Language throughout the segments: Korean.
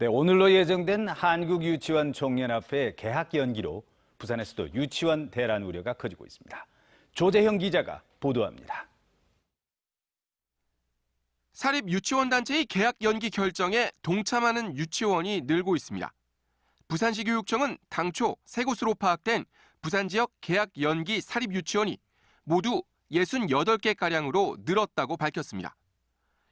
네, 오늘로 예정된 한국유치원 총연합회 개학 연기로 부산에서도 유치원 대란 우려가 커지고 있습니다. 조재형 기자가 보도합니다. 사립 유치원 단체의 개학 연기 결정에 동참하는 유치원이 늘고 있습니다. 부산시 교육청은 당초 세 곳으로 파악된 부산 지역 개학 연기 사립 유치원이 모두 68개가량으로 늘었다고 밝혔습니다.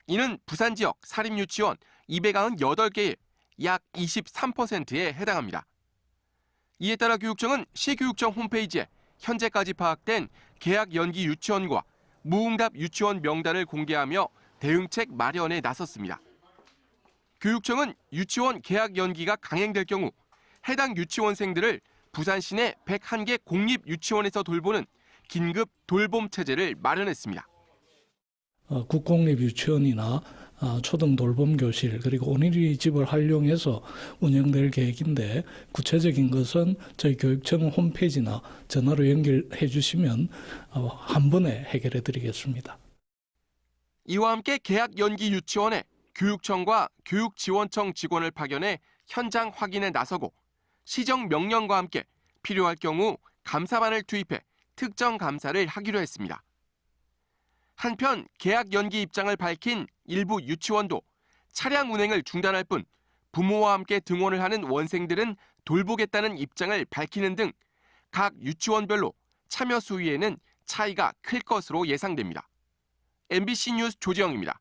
이는 부산 지역 사립 유치원 298개의 약 23%에 해당합니다. 이에 따라 교육청은 시교육청 홈페이지에 현재까지 파악된 개학 연기 유치원과 무응답 유치원 명단을 공개하며 대응책 마련에 나섰습니다. 교육청은 유치원 개학 연기가 강행될 경우 해당 유치원생들을 부산 시내 101개 공립유치원에서 돌보는 긴급 돌봄 체제를 마련했습니다. 국공립유치원이나 초등 돌봄교실 그리고 어린이집을 활용해서 운영될 계획인데 구체적인 것은 저희 교육청 홈페이지나 전화로 연결해 주시면 한 번에 해결해 드리겠습니다. 이와 함께 개학 연기 유치원에 교육청과 교육지원청 직원을 파견해 현장 확인에 나서고 시정 명령과 함께 필요할 경우 감사반을 투입해 특정 감사를 하기로 했습니다. 한편 개학 연기 입장을 밝힌 일부 유치원도 차량 운행을 중단할 뿐 부모와 함께 등원을 하는 원생들은 돌보겠다는 입장을 밝히는 등 각 유치원별로 참여 수위에는 차이가 클 것으로 예상됩니다. MBC 뉴스 조지영입니다.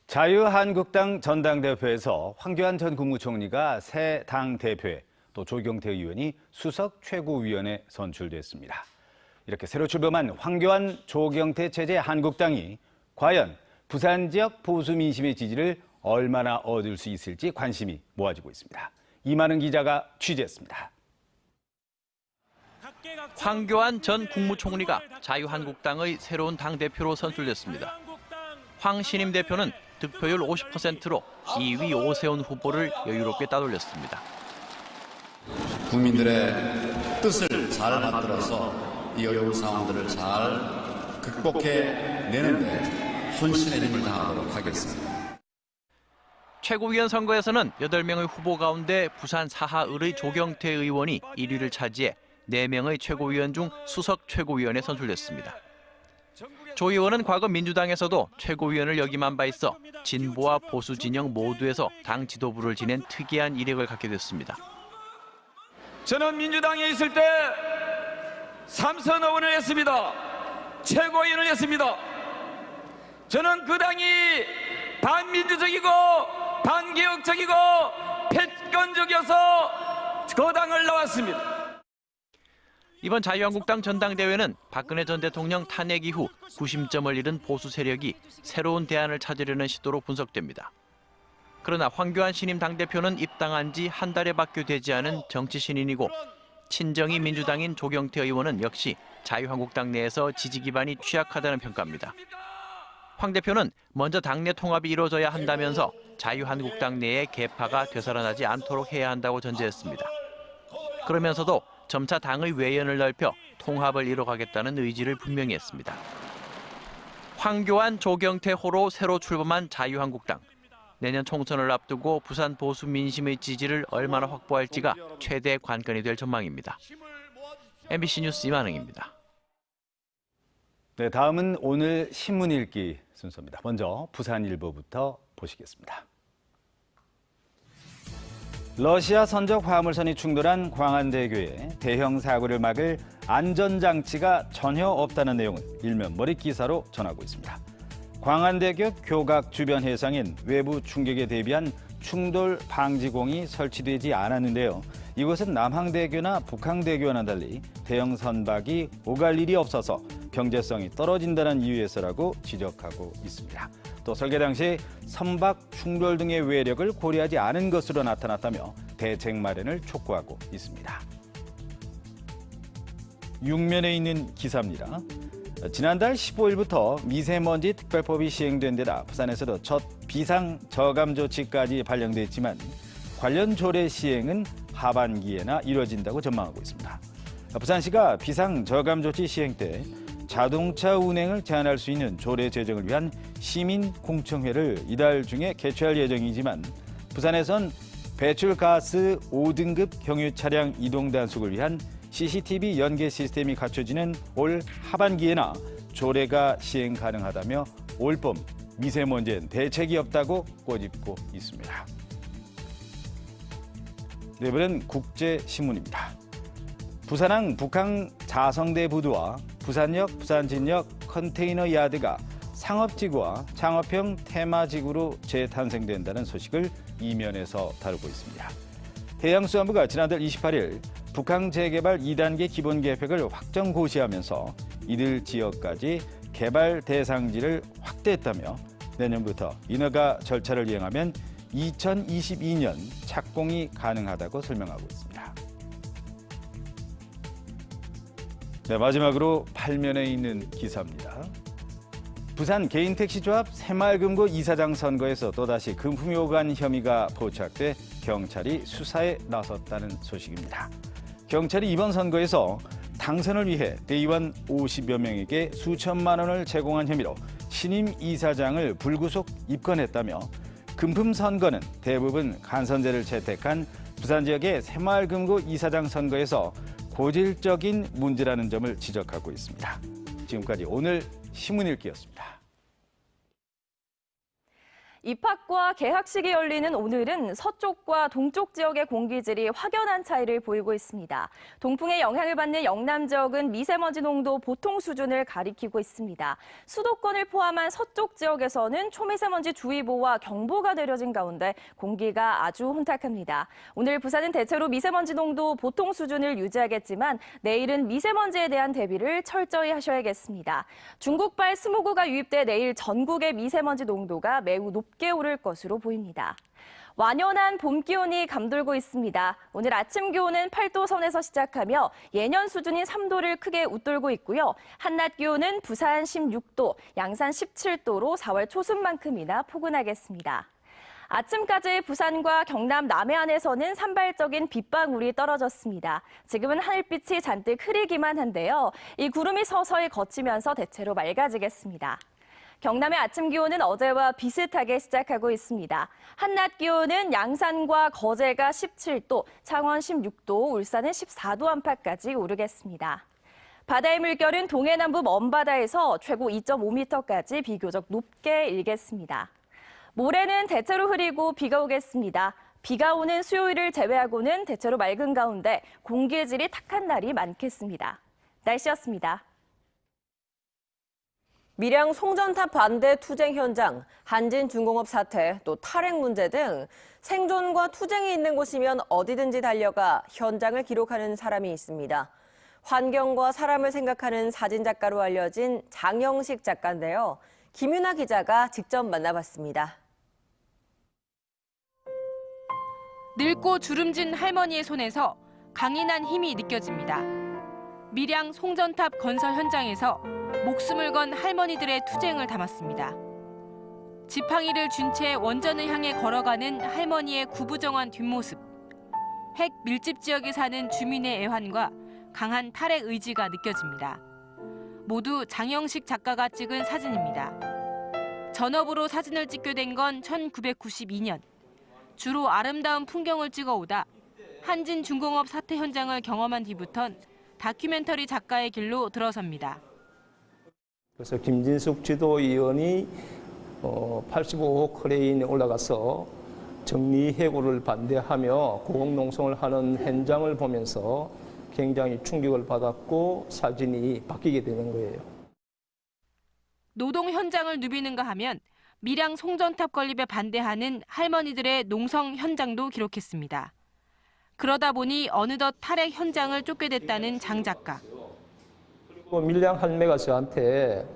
자유한국당 전당대회에서 황교안 전 국무총리가 새 당대표에 또 조경태 의원이 수석 최고위원에 선출됐습니다. 이렇게 새로 출범한 황교안, 조경태 체제 한국당이 과연 부산 지역 보수 민심의 지지를 얼마나 얻을 수 있을지 관심이 모아지고 있습니다. 이만은 기자가 취재했습니다. 황교안 전 국무총리가 자유한국당의 새로운 당대표로 선출됐습니다. 황 신임 대표는 득표율 50%로 2위 오세훈 후보를 여유롭게 따돌렸습니다. 국민들의 뜻을 잘 받들어서 이 어려운 상황들을 잘 극복해내는데 혼신의 힘을 다하도록 하겠습니다. 최고위원 선거에서는 8명의 후보 가운데 부산 사하을의 조경태 의원이 1위를 차지해 4명의 최고위원 중 수석 최고위원에 선출됐습니다. 조 의원은 과거 민주당에서도 최고위원을 역임한 바 있어 진보와 보수 진영 모두에서 당 지도부를 지낸 특이한 이력을 갖게 됐습니다. 저는 민주당에 있을 때 삼선 의원을 했습니다. 최고위원을 했습니다. 저는 그 당이 반민주적이고 반개혁적이고 패권적이어서 그 당을 나왔습니다. 이번 자유한국당 전당대회는 박근혜 전 대통령 탄핵 이후 구심점을 잃은 보수 세력이 새로운 대안을 찾으려는 시도로 분석됩니다. 그러나 황교안 신임 당대표는 입당한 지 한 달에밖에 되지 않은 정치 신인이고 친정이 민주당인 조경태 의원은 역시 자유한국당 내에서 지지 기반이 취약하다는 평가입니다. 황 대표는 먼저 당내 통합이 이루어져야 한다면서 자유한국당 내에 계파가 되살아나지 않도록 해야 한다고 전제했습니다. 그러면서도 점차 당의 외연을 넓혀 통합을 이뤄가겠다는 의지를 분명히 했습니다. 황교안, 조경태 호로 새로 출범한 자유한국당. 내년 총선을 앞두고 부산 보수 민심의 지지를 얼마나 확보할지가 최대 관건이 될 전망입니다. MBC 뉴스 이만흥입니다. 네, 다음은 오늘 신문 읽기 순서입니다. 먼저 부산일보부터 보시겠습니다. 러시아 선적 화물선이 충돌한 광안대교에 대형 사고를 막을 안전장치가 전혀 없다는 내용을 일면 머릿 기사로 전하고 있습니다. 광안대교 교각 주변 해상엔 외부 충격에 대비한 충돌 방지공이 설치되지 않았는데요. 이곳은 남항대교나 북항대교와는 달리 대형 선박이 오갈 일이 없어서 경제성이 떨어진다는 이유에서라고 지적하고 있습니다. 또 설계 당시 선박 충돌 등의 외력을 고려하지 않은 것으로 나타났다며 대책 마련을 촉구하고 있습니다. 6면에 있는 기사입니다. 지난달 15일부터 미세먼지 특별법이 시행된 데다 부산에서도 첫 비상 저감 조치까지 발령됐지만 관련 조례 시행은 하반기에나 이뤄진다고 전망하고 있습니다. 부산시가 비상 저감 조치 시행 때 자동차 운행을 제한할 수 있는 조례 제정을 위한 시민 공청회를 이달 중에 개최할 예정이지만 부산에선 배출가스 5등급 경유 차량 이동 단속을 위한 CCTV 연계 시스템이 갖춰지는 올 하반기에나 조례가 시행 가능하다며 올봄 미세먼지엔 대책이 없다고 꼬집고 있습니다. 네, 이번엔 국제신문입니다. 부산항 북항 자성대 부두와 부산역, 부산진역 컨테이너 야드가 상업지구와 창업형 테마지구로 재탄생된다는 소식을 이면에서 다루고 있습니다. 해양수산부가 지난달 28일 북항 재개발 2단계 기본 계획을 확정 고시하면서 이들 지역까지 개발 대상지를 확대했다며 내년부터 인허가 절차를 이행하면 2022년 착공이 가능하다고 설명하고 있습니다. 네, 마지막으로 8면에 있는 기사입니다. 부산 개인택시조합 새마을금고 이사장 선거에서 또다시 금품이 오간 혐의가 포착돼 경찰이 수사에 나섰다는 소식입니다. 경찰이 이번 선거에서 당선을 위해 대의원 50여 명에게 수천만 원을 제공한 혐의로 신임 이사장을 불구속 입건했다며 금품 선거는 대부분 간선제를 채택한 부산 지역의 새마을금고 이사장 선거에서 고질적인 문제라는 점을 지적하고 있습니다. 지금까지 오늘 신문 읽기였습니다. 입학과 개학식이 열리는 오늘은 서쪽과 동쪽 지역의 공기질이 확연한 차이를 보이고 있습니다. 동풍의 영향을 받는 영남 지역은 미세먼지 농도 보통 수준을 가리키고 있습니다. 수도권을 포함한 서쪽 지역에서는 초미세먼지 주의보와 경보가 내려진 가운데 공기가 아주 혼탁합니다. 오늘 부산은 대체로 미세먼지 농도 보통 수준을 유지하겠지만 내일은 미세먼지에 대한 대비를 철저히 하셔야겠습니다. 중국발 스모그가 유입돼 내일 전국의 미세먼지 농도가 매우 높게 오를 것으로 보입니다. 완연한 봄 기온이 감돌고 있습니다. 오늘 아침 기온은 8도 선에서 시작하며 예년 수준인 3도를 크게 웃돌고 있고요. 한낮 기온은 부산 16도, 양산 17도로 4월 초순만큼이나 포근하겠습니다. 아침까지 부산과 경남 남해안에서는 산발적인 빗방울이 떨어졌습니다. 지금은 하늘빛이 잔뜩 흐리기만 한데요. 이 구름이 서서히 걷히면서 대체로 맑아지겠습니다. 경남의 아침 기온은 어제와 비슷하게 시작하고 있습니다. 한낮 기온은 양산과 거제가 17도, 창원 16도, 울산은 14도 안팎까지 오르겠습니다. 바다의 물결은 동해남부 먼바다에서 최고 2.5m까지 비교적 높게 일겠습니다. 모레는 대체로 흐리고 비가 오겠습니다. 비가 오는 수요일을 제외하고는 대체로 맑은 가운데 공기질이 탁한 날이 많겠습니다. 날씨였습니다. 밀양 송전탑 반대 투쟁 현장, 한진중공업 사태, 또 탈핵 문제 등 생존과 투쟁이 있는 곳이면 어디든지 달려가 현장을 기록하는 사람이 있습니다. 환경과 사람을 생각하는 사진작가로 알려진 장영식 작가인데요. 김윤아 기자가 직접 만나봤습니다. 늙고 주름진 할머니의 손에서 강인한 힘이 느껴집니다. 밀양 송전탑 건설 현장에서 목숨을 건 할머니들의 투쟁을 담았습니다. 지팡이를 쥔 채 원전을 향해 걸어가는 할머니의 구부정한 뒷모습. 핵 밀집 지역에 사는 주민의 애환과 강한 탈핵 의지가 느껴집니다. 모두 장영식 작가가 찍은 사진입니다. 전업으로 사진을 찍게 된 건 1992년. 주로 아름다운 풍경을 찍어오다 한진중공업 사태 현장을 경험한 뒤부턴 다큐멘터리 작가의 길로 들어섭니다. 그래서 김진숙 지도위원이 85호 크레인에 올라가서 정리해고를 반대하며 고공농성을 하는 현장을 보면서 굉장히 충격을 받았고 사진이 바뀌게 되는 거예요. 노동 현장을 누비는가 하면 밀양 송전탑 건립에 반대하는 할머니들의 농성 현장도 기록했습니다. 그러다 보니 어느덧 탈핵 현장을 쫓게 됐다는 장 작가. 밀양 할매가 저한테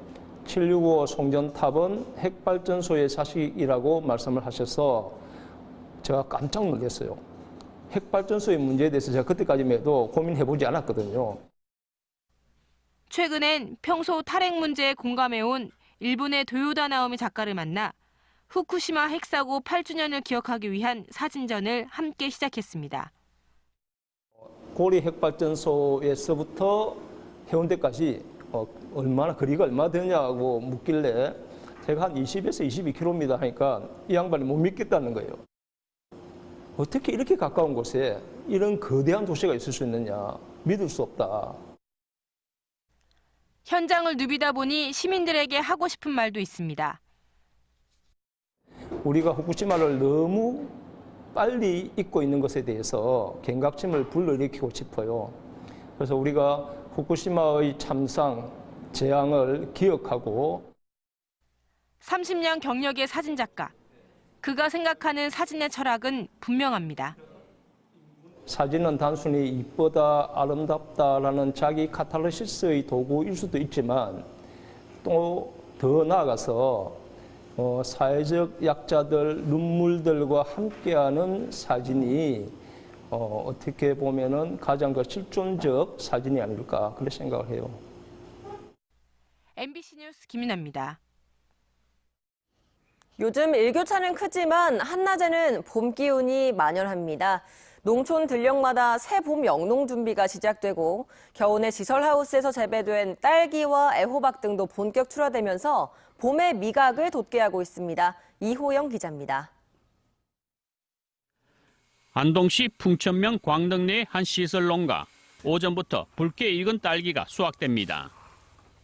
765 송전탑은 핵발전소의 자식이라고 말씀을 하셔서 제가 깜짝 놀랐어요. 핵발전소의 문제에 대해서 제가 그때까지만 해도 고민해보지 않았거든요. 최근엔 평소 탈핵 문제에 공감해온 일본의 도요다 나오미 작가를 만나 후쿠시마 핵사고 8주년을 기억하기 위한 사진전을 함께 시작했습니다. 고리 핵발전소에서부터 해운대까지 거리가 얼마 되냐고 묻길래 제가 한 20에서 22km입니다 하니까 이 양반이 못 믿겠다는 거예요. 어떻게 이렇게 가까운 곳에 이런 거대한 도시가 있을 수 있느냐, 믿을 수 없다. 현장을 누비다 보니 시민들에게 하고 싶은 말도 있습니다. 우리가 후쿠시마를 너무 빨리 잊고 있는 것에 대해서 경각심을 불러일으키고 싶어요. 그래서 우리가 후쿠시마의 참상, 재앙을 기억하고 30년 경력의 사진작가. 그가 생각하는 사진의 철학은 분명합니다. 사진은 단순히 이쁘다, 아름답다라는 자기 카탈르시스의 도구일 수도 있지만 또 더 나아가서 사회적 약자들, 눈물들과 함께하는 사진이 어떻게 보면은 가장 실존적 사진이 아닐까 그렇게 생각을 해요. MBC 뉴스 김윤아입니다. 요즘 일교차는 크지만 한낮에는 봄 기운이 만연합니다. 농촌 들녘마다 새 봄 영농 준비가 시작되고 겨우내 시설하우스에서 재배된 딸기와 애호박 등도 본격 출하되면서 봄의 미각을 돋게 하고 있습니다. 이호영 기자입니다. 안동시 풍천면 광덕리의 한 시설농가. 오전부터 붉게 익은 딸기가 수확됩니다.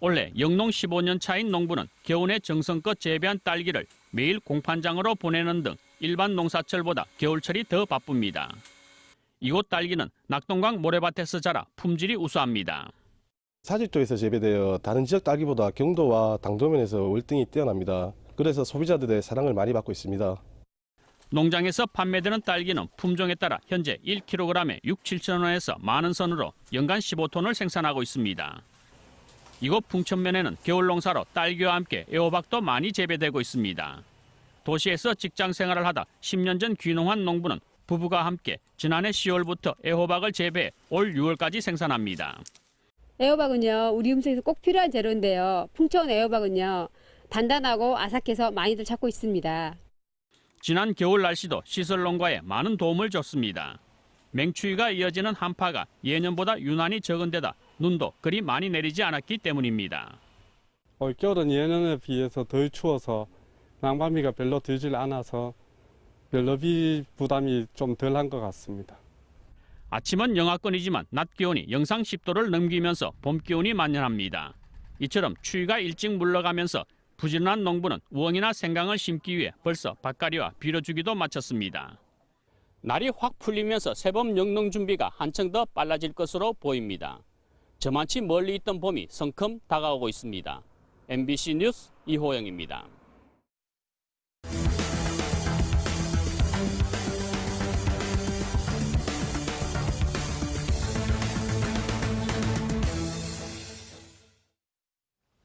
올해 영농 15년 차인 농부는 겨우내 정성껏 재배한 딸기를 매일 공판장으로 보내는 등 일반 농사철보다 겨울철이 더 바쁩니다. 이곳 딸기는 낙동강 모래밭에서 자라 품질이 우수합니다. 사직도에서 재배되어 다른 지역 딸기보다 경도와 당도면에서 월등히 뛰어납니다. 그래서 소비자들의 사랑을 많이 받고 있습니다. 농장에서 판매되는 딸기는 품종에 따라 현재 1kg에 6, 7천 원에서 10,000원 선으로 연간 15톤을 생산하고 있습니다. 이곳 풍천면에는 겨울 농사로 딸기와 함께 애호박도 많이 재배되고 있습니다. 도시에서 직장 생활을 하다 10년 전 귀농한 농부는 부부가 함께 지난해 10월부터 애호박을 재배해 올 6월까지 생산합니다. 애호박은요, 우리 음식에서 꼭 필요한 재료인데요. 풍천 애호박은요, 단단하고 아삭해서 많이들 찾고 있습니다. 지난 겨울 날씨도 시설 농가에 많은 도움을 줬습니다. 맹추위가 이어지는 한파가 예년보다 유난히 적은 데다 눈도 그리 많이 내리지 않았기 때문입니다. 올겨울은 예년에 비해서 덜 추워서 난방비가 별로 들질 않아서 연료비 부담이 좀 덜한 것 같습니다. 아침은 영하권이지만 낮 기온이 영상 10도를 넘기면서 봄 기온이 만연합니다. 이처럼 추위가 일찍 물러가면서 부지런한 농부는 우엉이나 생강을 심기 위해 벌써 밭갈이와 비료주기도 마쳤습니다. 날이 확 풀리면서 새봄 영농 준비가 한층 더 빨라질 것으로 보입니다. 저만치 멀리 있던 봄이 성큼 다가오고 있습니다. MBC 뉴스 이호영입니다.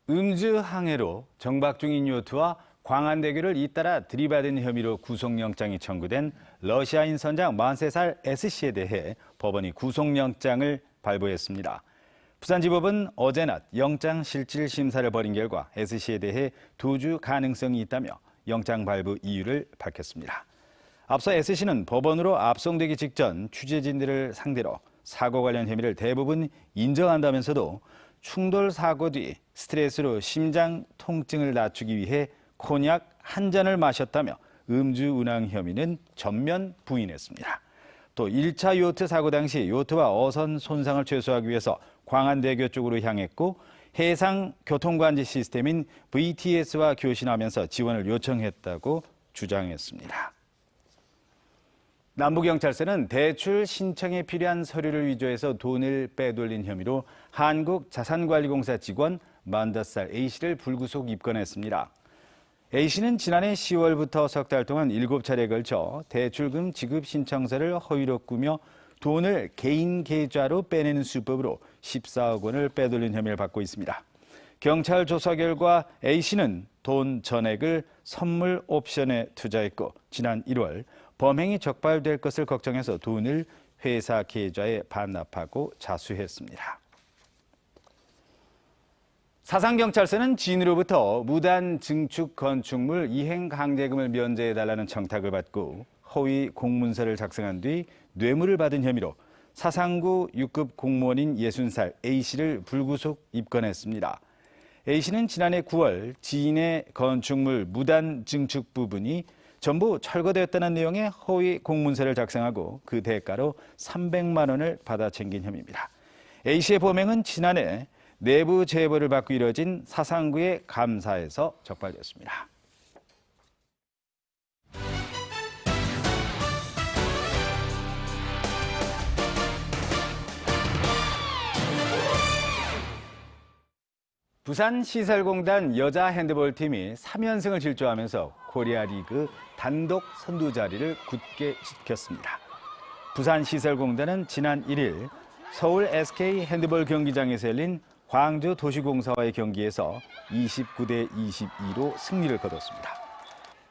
음주 항해로 정박 중인 요트와 광안대교를 잇따라 들이받은 혐의로 구속영장이 청구된 러시아인 선장 43살 S씨에 대해 법원이 구속영장을 발부했습니다. 부산지법은 어제 낮 영장 실질 심사를 벌인 결과 S씨에 대해 도주 가능성이 있다며 영장 발부 이유를 밝혔습니다. 앞서 S씨는 법원으로 압송되기 직전 취재진들을 상대로 사고 관련 혐의를 대부분 인정한다면서도 충돌 사고 뒤 스트레스로 심장 통증을 낮추기 위해 콘약 한 잔을 마셨다며 음주 운항 혐의는 전면 부인했습니다. 또 1차 요트 사고 당시 요트와 어선 손상을 최소화하기 위해서 광안대교 쪽으로 향했고 해상 교통관제 시스템인 VTS와 교신하면서 지원을 요청했다고 주장했습니다. 남부경찰서는 대출 신청에 필요한 서류를 위조해서 돈을 빼돌린 혐의로 한국자산관리공사 직원 40살 A씨를 불구속 입건했습니다. A씨는 지난해 10월부터 석 달 동안 7차례에 걸쳐 대출금 지급 신청서를 허위로 꾸며 돈을 개인 계좌로 빼내는 수법으로 14억 원을 빼돌린 혐의를 받고 있습니다. 경찰 조사 결과 A씨는 돈 전액을 선물 옵션에 투자했고 지난 1월 범행이 적발될 것을 걱정해서 돈을 회사 계좌에 반납하고 자수했습니다. 사상경찰서는 지인으로부터 무단 증축 건축물 이행 강제금을 면제해달라는 청탁을 받고 허위 공문서를 작성한 뒤 뇌물을 받은 혐의로 사상구 6급 공무원인 60살 A씨를 불구속 입건했습니다. A씨는 지난해 9월 지인의 건축물 무단 증축 부분이 전부 철거되었다는 내용의 허위 공문서를 작성하고 그 대가로 300만 원을 받아 챙긴 혐의입니다. A씨의 범행은 지난해 내부 제보를 받고 이뤄진 사상구의 감사에서 적발되었습니다. 부산시설공단 여자 핸드볼팀이 3연승을 질주하면서 코리아리그 단독 선두 자리를 굳게 지켰습니다. 부산시설공단은 지난 1일 서울 SK 핸드볼 경기장에서 열린 광주 도시공사와의 경기에서 29대 22로 승리를 거뒀습니다.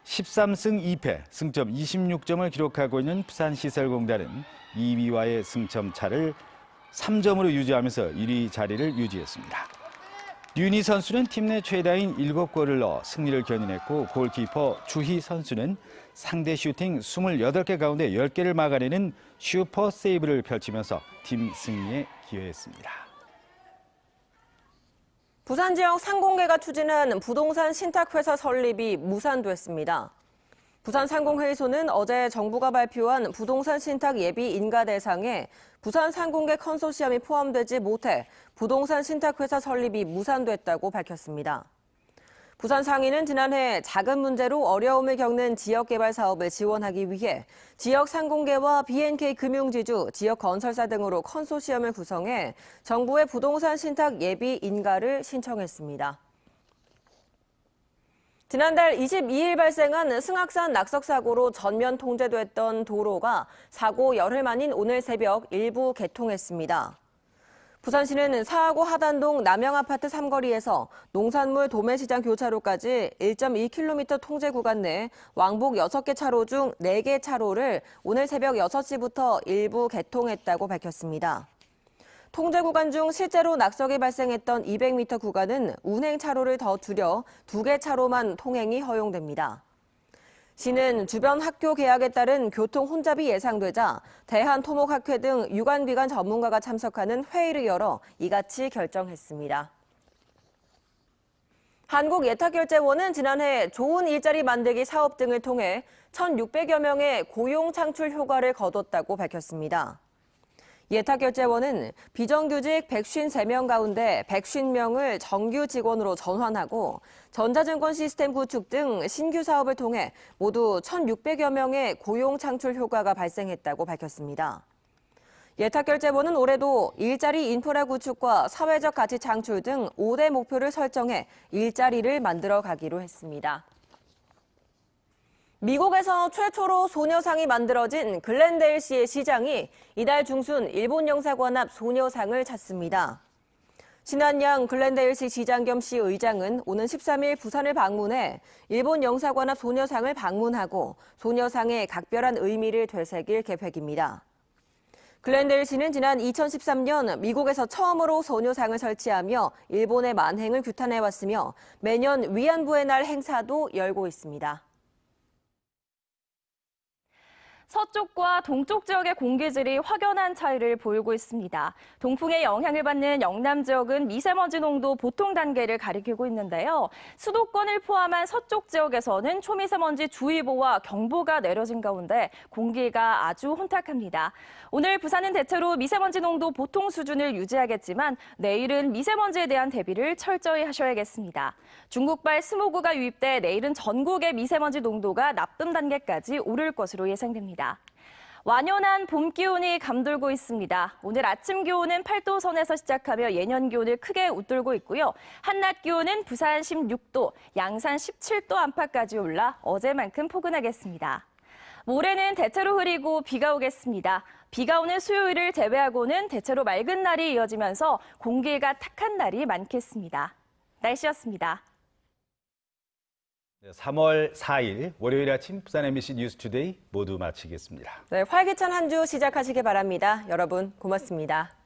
13승 2패, 승점 26점을 기록하고 있는 부산시설공단은 2위와의 승점 차를 3점으로 유지하면서 1위 자리를 유지했습니다. 류니 선수는 팀 내 최다인 7골을 넣어 승리를 견인했고 골키퍼 주희 선수는 상대 슈팅 28개 가운데 10개를 막아내는 슈퍼 세이브를 펼치면서 팀 승리에 기여했습니다. 부산 지역 상공회가 추진한 부동산 신탁회사 설립이 무산됐습니다. 부산상공회의소는 어제 정부가 발표한 부동산 신탁 예비 인가 대상에 부산상공회 컨소시엄이 포함되지 못해 부동산 신탁회사 설립이 무산됐다고 밝혔습니다. 부산상인은 지난해 자금 문제로 어려움을 겪는 지역개발 사업을 지원하기 위해 지역 상공회와 BNK 금융지주, 지역 건설사 등으로 컨소시엄을 구성해 정부의 부동산 신탁 예비 인가를 신청했습니다. 지난달 22일 발생한 승악산 낙석 사고로 전면 통제됐던 도로가 사고 열흘 만인 오늘 새벽 일부 개통했습니다. 부산시는 사하구 하단동 남영아파트 3거리에서 농산물 도매시장 교차로까지 1.2km 통제 구간 내 왕복 6개 차로 중 4개 차로를 오늘 새벽 6시부터 일부 개통했다고 밝혔습니다. 통제 구간 중 실제로 낙석이 발생했던 200m 구간은 운행 차로를 더 줄여 2개 차로만 통행이 허용됩니다. 시는 주변 학교 개학에 따른 교통 혼잡이 예상되자 대한토목학회 등 유관기관 전문가가 참석하는 회의를 열어 이같이 결정했습니다. 한국예탁결제원은 지난해 좋은 일자리 만들기 사업 등을 통해 1,600여 명의 고용 창출 효과를 거뒀다고 밝혔습니다. 예탁결제원은 비정규직 153명 가운데 150명을 정규 직원으로 전환하고 전자증권 시스템 구축 등 신규 사업을 통해 모두 1,600여 명의 고용 창출 효과가 발생했다고 밝혔습니다. 예탁결제원은 올해도 일자리 인프라 구축과 사회적 가치 창출 등 5대 목표를 설정해 일자리를 만들어 가기로 했습니다. 미국에서 최초로 소녀상이 만들어진 글렌데일시의 시장이 이달 중순 일본 영사관 앞 소녀상을 찾습니다. 신한양 글렌데일시 시장 겸 시의장은 오는 13일 부산을 방문해 일본 영사관 앞 소녀상을 방문하고 소녀상의 각별한 의미를 되새길 계획입니다. 글렌데일시는 지난 2013년 미국에서 처음으로 소녀상을 설치하며 일본의 만행을 규탄해왔으며 매년 위안부의 날 행사도 열고 있습니다. 서쪽과 동쪽 지역의 공기질이 확연한 차이를 보이고 있습니다. 동풍의 영향을 받는 영남 지역은 미세먼지 농도 보통 단계를 가리키고 있는데요. 수도권을 포함한 서쪽 지역에서는 초미세먼지 주의보와 경보가 내려진 가운데 공기가 아주 혼탁합니다. 오늘 부산은 대체로 미세먼지 농도 보통 수준을 유지하겠지만 내일은 미세먼지에 대한 대비를 철저히 하셔야겠습니다. 중국발 스모그가 유입돼 내일은 전국의 미세먼지 농도가 나쁨 단계까지 오를 것으로 예상됩니다. 완연한 봄 기온이 감돌고 있습니다. 오늘 아침 기온은 8도 선에서 시작하며 예년 기온을 크게 웃돌고 있고요. 한낮 기온은 부산 16도, 양산 17도 안팎까지 올라 어제만큼 포근하겠습니다. 모레는 대체로 흐리고 비가 오겠습니다. 비가 오는 수요일을 제외하고는 대체로 맑은 날이 이어지면서 공기가 탁한 날이 많겠습니다. 날씨였습니다. 3월 4일 월요일 아침 부산 MBC 뉴스투데이 모두 마치겠습니다. 네, 활기찬 한 주 시작하시기 바랍니다. 여러분 고맙습니다.